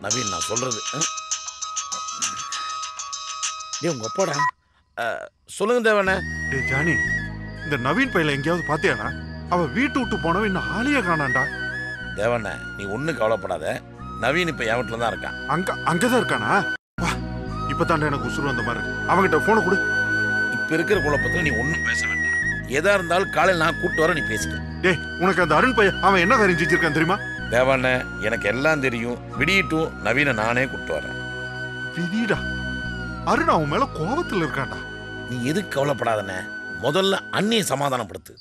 நவீன் நான் சொல்றது டேய் உங்க அப்பாடா. சொல்லுங்க தேவனே. டேய் ஜானி, இந்த நவீன் பையல எங்கேயாவது பாத்தியாடா? அவ வீட்டு விட்டு போனவன் இன்னும் ஆளையே காணாண்டா. தேவனே நீ ஒன்றும் கவலைப்படாத. நவீன் இப்போ என் வீட்டில் தான் இருக்கான். அங்கதான் இருக்கானா? வா, இப்பதான்டா எனக்கு உசுறு வந்த மாதிரி இருக்கு. அவன்கிட்ட போனை கொடு. இப்போ இருக்கிற குழப்பத்தில் நீ ஒன்றும் பேச வேண்டாம். எதா இருந்தாலும் காலையில் நான் கூப்பிட்டு வர, நீ பேசிக்க. டேய் உனக்கு அந்த அருண் பையன் அவன் என்ன காரியம் செஞ்சிருக்கான் தெரியுமா? தேவனே எனக்கு எல்லாம் தெரியும். விடியிட்டும் நவீனை நானே கூப்பிட்டு வரேன். விதிடா, அருண் அவன் மேல கோபத்தில் இருக்கான்டா. நீ எதுக்கு கவலைப்படாதனே, முதல்ல அண்ணியை சமாதானப்படுத்து.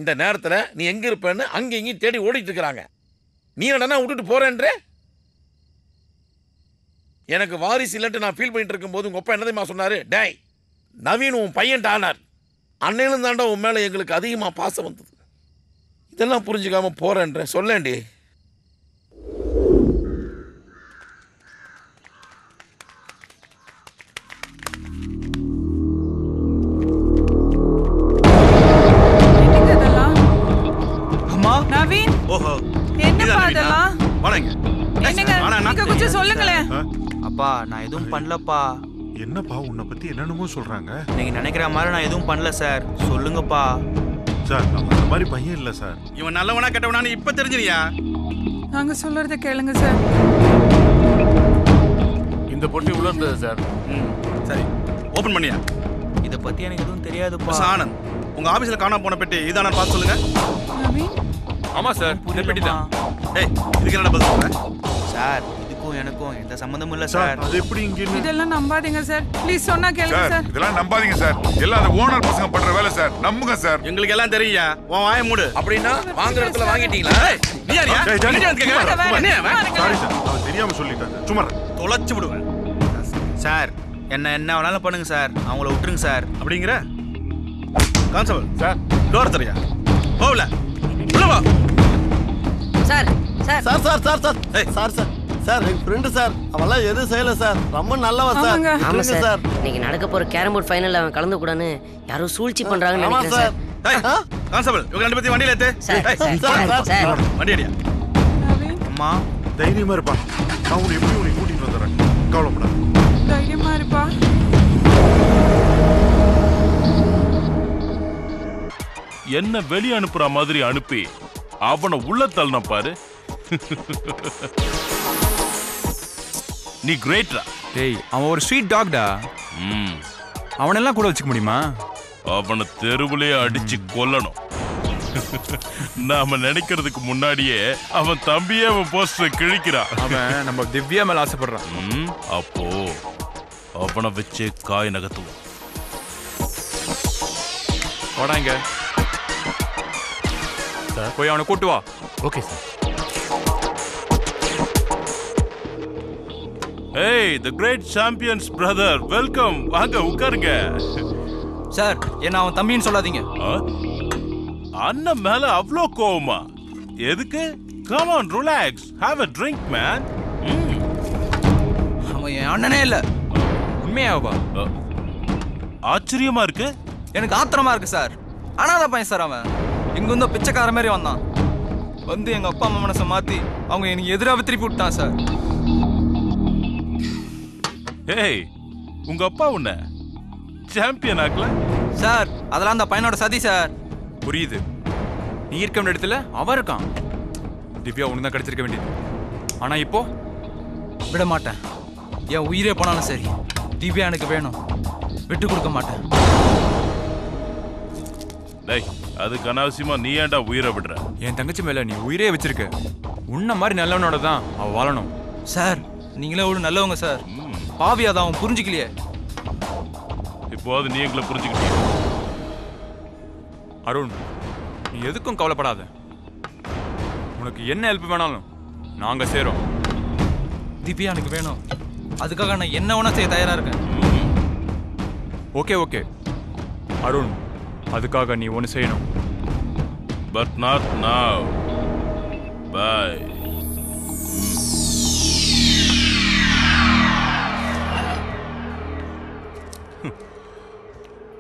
இந்த நேரத்தில் நீ எங்க இருப்பேன்னு அங்கே இங்கேயும் தேடி ஓடிட்டு இருக்கிறாங்க. நீ என்னன்னா விட்டுட்டு போறேன்ற. எனக்கு வாரிசு இல்லட்டு நான் ஃபீல் பண்ணிட்டு இருக்கும்போது உங்க அப்பா என்ன தெரியுமா சொன்னாரு? டேய் நவீன் உன் பையன் டானார். அன்னையிலும் தாண்டா உன் மேலே எங்களுக்கு அதிகமாக பாசம் வந்தது. இதெல்லாம் புரிஞ்சுக்காம போறேன்ற சொல்லேண்டி. நவீன் ஓஹோ என்னப்பா அதெல்லாம்? வாங்க என்னங்க நீங்க கொஞ்சம் சொல்லுங்களேன். அப்பா நான் எதுவும் பண்ணலப்பா. என்னப்பா உன்னை பத்தி என்னென்னமோ சொல்றாங்க? நீங்க நினைக்கிற மாதிரி நான் எதுவும் பண்ணல சார். சொல்லுங்கப்பா. சார் அவன் அந்த மாதிரி பையன் இல்ல சார். இவன் நல்லவனா கெட்டவனான்னு இப்ப தெரிஞ்சிரியா? நாங்க சொல்றத கேளுங்க சார். இந்த பொட்டி உள்ள இருந்தது சார். சரி ஓபன் பண்ணியா? இத பத்தி எனக்கு எதுவும் தெரியாதுப்பா. ஆனந்த் உங்க ஆபீஸ்ல காணாம போன பெட்டி இதான பார்த்து சொல்லுங்க. நவீன் ஆமா சார், இந்த பெட்டி தான். டேய் இதுக்கு என்ன பதில் சொல்ற? சார் இதுக்கும் எனக்கும் எந்த சம்பந்தமும் இல்ல சார் சார். அது எப்படி இங்க? இதெல்லாம் நம்பாதீங்க சார். ப்ளீஸ் சொன்னா கேளுங்க சார். இதெல்லாம் நம்பாதீங்க சார். எல்லாம் அந்த ஓனர் பசங்க பண்ற வேலை சார். நம்புங்க சார். எங்களுக்கு எல்லாம் தெரியும்யா. உன் வாயை மூடு. அப்படின்னா வாங்குற இடத்துல வாங்கிட்டீங்களா? நீ யாரியா? டேய், ஜானி, என்ன கேக்குற? என்ன அவன்? சாரி சார், அவன் தெரியாம சொல்லிட்டான். சும்மா தொலைச்சு விடுவேன். சார் என்ன வேணாலும் பண்ணுங்க சார். அவங்கள விட்டுருங்க சார். அப்படிங்கிற கான்ஸ்டபிள் சார் டோர் தரையா? போவல உள்ள வா. Sir sir sir sir sir sir ஏய் சார் சார் சார் என் ஃப்ரெண்டு சார். அவெல்லாம் எதுவும் செய்யல சார். ரொம்ப நல்லவன் சார். ஆமா சார், இன்னைக்கு நடக்க போற கேரம் போர்ட் ஃபைனல்ல அவன் கலந்து கூடான்னு யாரோ சூழ்ச்சி பண்றாங்கன்னு நினைக்கிறேன் சார். ஏய் கான்ஸ்டபிள் இவங்க ரெண்டு பேத்தையும் வண்டியில ஏத்து. சார் வண்டி அடியா. அம்மா தைரியமா இருப்பா. நான் உன்னை எப்படி உன்னை கூட்டிட்டு வந்துடுறேன். கவலைப்படாத. தைரியமா இருப்பா. என்ன வெளிய அனுப்புற மாதிரி அனுப்பி அவனை உள்ள தள்ளன பாரு. நீ கிரேட்ரா. டேய் அவன் ஒரு ஸ்வீட் டாக்டா. அவனெல்லாம் கூட வச்சுக்க முடியுமா? அவனை தெருவுலயே அடிச்சு கொல்லணும். நாம நினைக்கிறதுக்கு முன்னாடியே அவன் தம்பியே அவன் போஸ்டர் கிழிக்கிறான். அவன் நம்ம திவ்யா மேல ஆசைப்படுறான். அப்போ அவனை வச்சே காய் நகர்த்துவோம். போடாங்க போய் அவனை கூட்டு வா. Okay sir. ஏய் தி கிரேட் சாம்பியன்ஸ் பிரதர், வெல்கம். வாங்க உட்காருங்க. சார் என்ன அவன் தம்பின்னு சொல்லாதீங்க. அண்ணன் மேல அவ்வளோ கோவமா? எதுக்கு? Come on relax, have a drink man. அவன் என் அண்ணனே இல்ல. உண்மையாவா? ஆச்சரியமா இருக்கு. எனக்கு ஆத்திரமா இருக்கு சார். அனாதை பையன் சார் அவன். இங்க வந்து பிச்சைக்கார மாதிரி வந்தான். வந்து எங்க அப்பா அம்மா மனசை மாத்தி அவங்க எனக்கு எதிராக திருப்பி விட்டான் சார். ஏய் உங்க அப்பா உன்னை சாம்பியன் ஆக்கல சார்? அதெல்லாம் அந்த பையனோட சதி சார். புரியுது. நீ இருக்க வேண்டிய இடத்துல அவன் இருக்கான். திவ்யா உனக்கு தான் கிடைச்சிருக்க வேண்டியது. ஆனா இப்போ விட மாட்டேன். என் உயிரே போனாலும் சரி திவ்யா எனக்கு வேணும். விட்டு கொடுக்க மாட்டேன். டேய் அதுக்கு அனாவசியமா நீ ஏன்டா உயிரை விடுற? என் தங்கச்சி மேல நீ உயிரே வச்சிருக்க. உன்ன மாதிரி நல்லவனோட தான் அவ வாழணும். சார் நீங்களே ஒரு நல்லவங்க சார். பாவி அதை அவன் புரிஞ்சுக்கலையே. இப்போது நீ எங்களை புரிஞ்சுக்கிட்டீங்க. அருண் நீ எதுக்கும் கவலைப்படாத. உனக்கு என்ன ஹெல்ப் வேணாலும் நாங்க சேரோம். திவ்யா எனக்கு வேணும். அதுக்காக நான் என்ன வேணா செய்ய தயாரா இருக்கேன். ஓகே ஓகே அருண், அதுக்காக நீ ஒன்று செய்யணும். But not now. பை.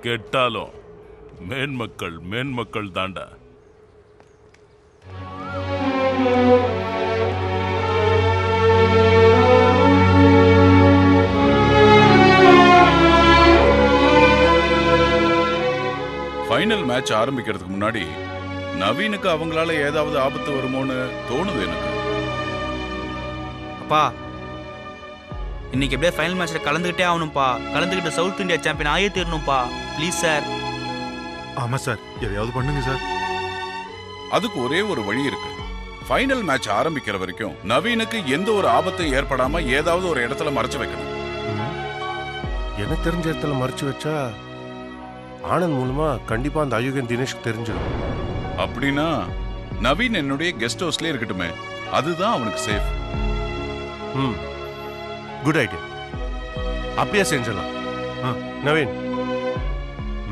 கெட்டாலும் மேன்மக்கள் தாண்டா. மேட்ச் ஆரம்பிக்கிறதுக்கு முன்னாடி நவீனுக்கு அவங்களால ஏதாவது ஆபத்து வருமோன்னு தோணுது எனக்கு. அப்பா இன்னைக்கு எப்படியே ஃபைனல் மேட்ச்ல கலந்துக்கிட்டே ஆகணும்ப்பா. கலந்துக்கிட்டு சவுத் இந்தியா சாம்பியன் ஆயே தீரணும்ப்பா. Please sir. ஆமா சார், எதையாவது பண்ணுங்க சார். அதுக்கு ஒரே ஒரு வழி இருக்கு. ஃபைனல் மேட்ச் ஆரம்பிக்கிற வரைக்கும் நவீனுக்கு எந்த ஒரு ஆபத்தும் ஏற்படாம ஏதாவது ஒரு இடத்துல மறைச்சு வைக்கணும். எனக்கு தெரிஞ்ச இடத்துல மறைச்சு வச்சா ஆனந்த் மூலமா கண்டிப்பா அந்த அயோகன் தினேஷ்க்கு தெரிஞ்சிடும். அப்படின்னா நவீன் என்னுடைய கெஸ்ட் ஹவுஸ்லயே இருக்கட்டுமே, அதுதான் அவனுக்கு சேஃப். Good idea. அப்படியே செஞ்சிடலாம். நவீன்,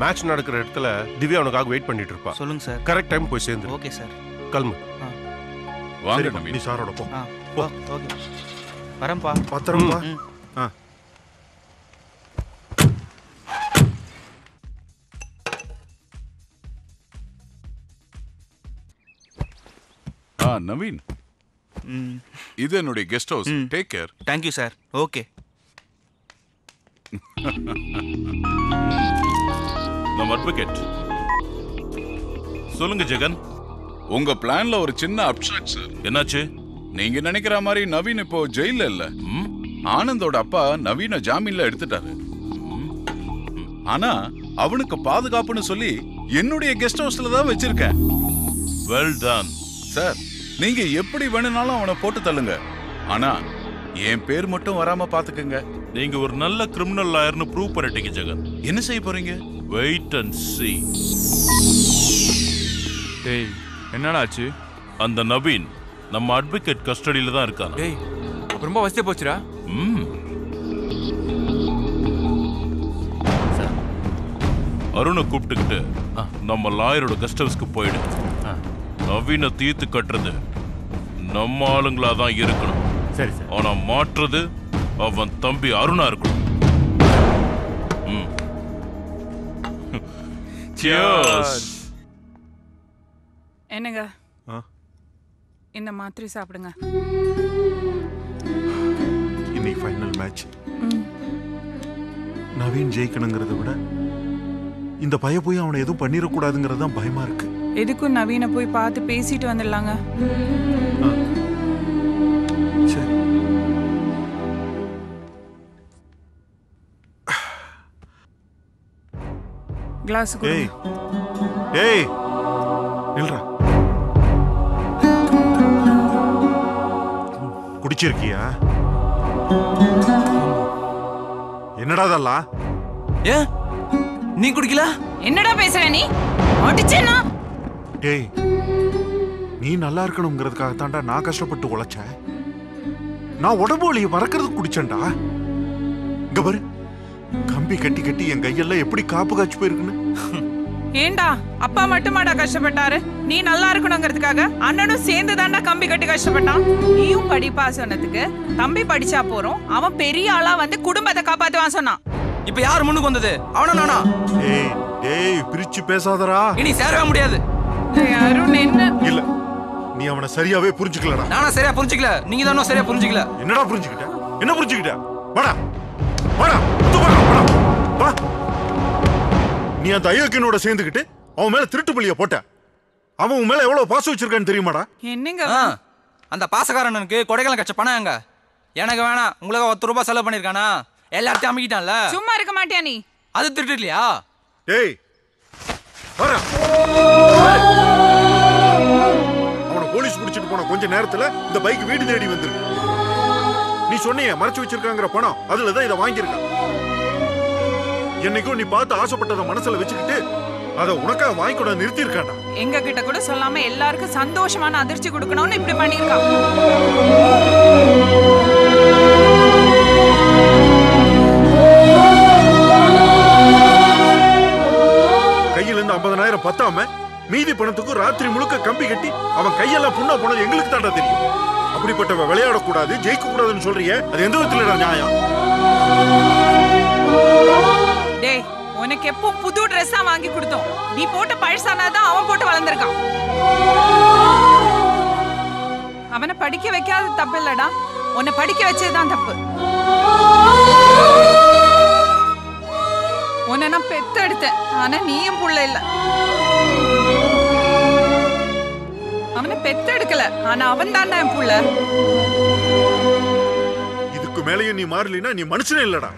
மேட்ச் நடக்கிற இடத்துல திவ்யா உனக்காக வெயிட் பண்ணிட்டு இருப்பா. சொல்லுங்க சார். கரெக்ட் டைம் போய் சேர்ந்து. Okay sir. கிளம்பு. வாங்க நவீன். நீ சாரோட போ. ஓகே வரேன்ப்பா. பத்திரமா. நவீன், இது என்னுடைய guest house. Take care. Thank you sir. Okay. நம்ம அட்வொகேட் சொல்லுங்க ஜெகன். உங்க பிளான்ல ஒரு சின்ன அப்செட் சார். என்னாச்சு? நீங்க நினைக்கிற மாதிரி நவீன் இப்போ ஜெயில இல்ல. ஆனந்தோட அப்பா நவீன ஜாமீன்ல எடுத்துட்டாரு. ஆனா அவனுக்கு பாதுகாப்புன்னு சொல்லி என்னுடைய கெஸ்ட் ஹவுஸ்ல தான் வச்சிருக்கேன். Well done sir. நீங்க எப்படி வேணும்னாலும் அவனை போட்டு தள்ளுங்க. ஆனா என் பேர் மட்டும் வராம பாத்துக்கங்க. நீங்க ஒரு நல்ல கிரிமினல் லாயர்னு ப்ரூவ் பண்ணிட்டீங்க ஜெகன். என்ன செய்ய போறீங்க? Wait and see. டேய் என்னடா ஆச்சு? அந்த நவீன் நம்ம அட்வொகேட் கஸ்டடியில தான் இருக்கான். டேய் அப்ப ரொம்ப வசதியா போச்சுடா. அருணை கூப்பிட்டுக்கிட்டு நம்ம லாயரோட கெஸ்ட் ஹவுஸ்க்கு போயிடு. நவீன தீர்த்து கட்டுறது நம்ம ஆளுங்களா தான் இருக்கணும். சரி சார். ஆனா மாற்றுறது அவன் தம்பி அருணா இருக்கணும். என்னங்க இந்த மாத்திரை சாப்பிடுங்க. இன்னைக்கு ஃபைனல் மேட்ச். நவீன் ஜெயிக்கணுங்கிறத விட இந்த பைய போய் அவனை எதுவும் பண்ணிடக்கூடாதுங்கிறது தான் பயமா இருக்கு. எதுக்கும் நவீனை போய் பார்த்து பேசிட்டு வந்துடலாங்க. சரி. கிளாஸ் ஏய் ஏய் நில்றா. குடிச்சிருக்கியா? என்னடா இதெல்லாம்? ஏ நீ குடிக்கல? என்னடா பேசுற நீ? அடிச்சேனா? டேய் நீ நல்லா இருக்கணுங்கிறதுக்காக தான்டா நான் கஷ்டப்பட்டு உழைச்சேன். நான் உடம்பு வலியை மறக்கிறதுக்கு குடிச்சேன்டா. இங்க பாரு, கம்பி கட்டி கட்டி என் கையெல்லாம் எப்படி காப்பு காய்ச்சி போயிருக்குன்னு. ஏண்டா அப்பா மட்டுமாடா கஷ்டப்பட்டாரு? நீ நல்லா இருக்கணுங்கிறதுக்காக அண்ணனும் சேர்ந்து தாண்டா கம்பி கட்டி கஷ்டப்பட்டான். நீயும் படிப்பா சொன்னதுக்கு தம்பி படிச்சா போறோம், அவன் பெரிய ஆளா வந்து குடும்பத்தை காப்பாத்துவான் சொன்னான். இப்ப யார் முன்னுக்கு வந்தது? அவனா நானா? ஏய் ஏய் பிரிச்சு பேசாதடா. இனி சேரவே முடியாது. அருண் என்ன? இல்ல நீ அவனை சரியாவே புரிஞ்சுக்கலடா. நானா சரியா புரிஞ்சுக்கல, நீங்க தானோ சரியா புரிஞ்சுக்கல. என்னடா புரிஞ்சுக்கிட்ட? என்ன புரிஞ்சுக்கிட்ட? வாடா வாடா வாடா வா. நீ அந்த அயோக்கியனோட சேர்ந்துக்கிட்டு அவன் மேல திருட்டு பழிய போட்ட. அவன் உன் மேல எவ்வளவு பாசம் வச்சிருக்கான்னு தெரியுமாடா? என்னங்க அந்த பாசக்காரனுக்கு கொடைக்காலம் கச்ச பணம் எங்க? எனக்கு வேணாம். உங்களுக்கு 10 ரூபாய் செலவு பண்ணிருக்கானா? எல்லாத்தையும் அமைக்கிட்டான்ல. சும்மா இருக்க மாட்டியா நீ? அது திருட்டு இல்லையா? டேய் வர. அவனை போலீஸ் பிடிச்சிட்டு போன கொஞ்ச நேரத்துல இந்த பைக் வீடு தேடி வந்திருக்கு. நீ சொன்னியே மறைச்சு வச்சிருக்காங்கிற பணம், அதுலதான் இதை வாங்கியிருக்கான். என்னைக்கும் நீ பார்த்து ஆசைப்பட்டதை மனசுல வச்சுக்கிட்டு அதை உனக்காக வாங்கிக்கூட நிறுத்தி இருக்காண்டா. எங்க கிட்ட கூட சொல்லாம எல்லாருக்கும் சந்தோஷமான அதிர்ச்சி கொடுக்கணும்னு இப்படி பண்ணிருக்கான். கையில இருந்து 50,000 பத்தாம மீதி பணத்துக்கு ராத்திரி முழுக்க கம்பி கட்டி அவன் கையெல்லாம் புண்ணா போனது எங்களுக்கு தாண்டா தெரியும். அப்படிப்பட்டவ விளையாடக்கூடாது, ஜெயிக்க கூடாதுன்னு சொல்றியே, அது எந்த விதத்துல நியாயம்? டேய் உனக்கு எப்போ புது ட்ரெஸ்ஸா வாங்கி கொடுத்தோம்? நீ போட்ட பழசானாதான் அவன் போட்டு வளர்ந்துருக்கான். அவனை படிக்க வைக்காத தப்பு இல்லடா, உன்னை படிக்க வச்சதுதான் தப்பு. அவனை நான் பெத்தெடுத்தேன், ஆனா நீயும் புள்ள இல்ல. அவனை பெத்தெடுக்கல, ஆனா அவன் தானே என் புள்ள. இதுக்கு மேலேயும் நீ மாறலினா நீ மனுஷனே இல்லடா.